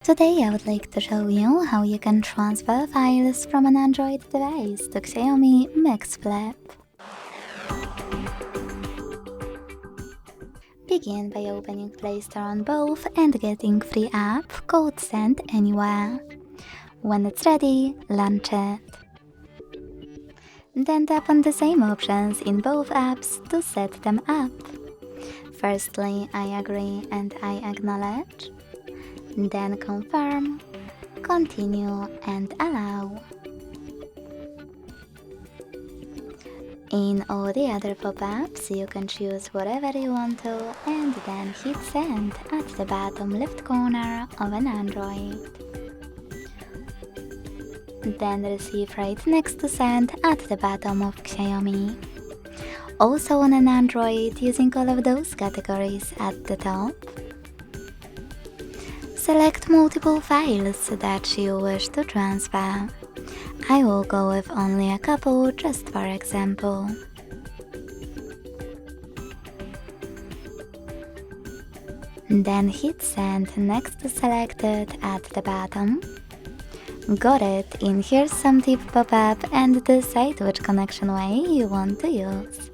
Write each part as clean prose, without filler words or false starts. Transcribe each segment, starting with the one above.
Today I would like to show you how you can transfer files from an Android device to Xiaomi Mix Flip. Begin by opening Play Store on both and getting free app called Send Anywhere. When it's ready, launch it. Then tap on the same options in both apps to set them up. Firstly, I agree and I acknowledge. Then confirm, continue and allow. In all the other pop-ups, you can choose whatever you want to and then hit send at the bottom left corner of an Android. Then receive right next to send at the bottom of Xiaomi. Also on an Android using all of those categories at the top. Select multiple files that you wish to transfer. I will go with only a couple just for example. Then hit send next to selected at the bottom. Got it, in here's some tip pop-up and decide which connection way you want to use.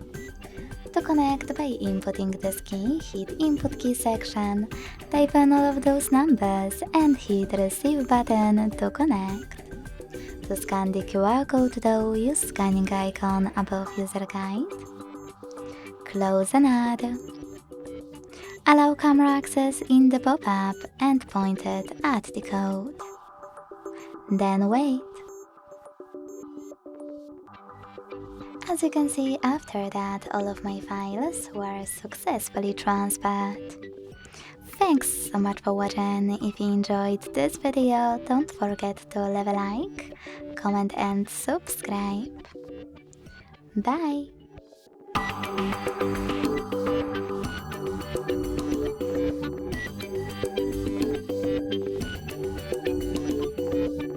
To connect by inputting this key, hit input key section, type in all of those numbers and hit receive button to connect. To scan the QR code though, use scanning icon above user guide. Close and add. Allow camera access in the pop-up and point it at the code. Then wait. As you can see, after that, all of my files were successfully transferred. Thanks so much for watching. If you enjoyed this video, don't forget to leave a like, comment and subscribe. Bye!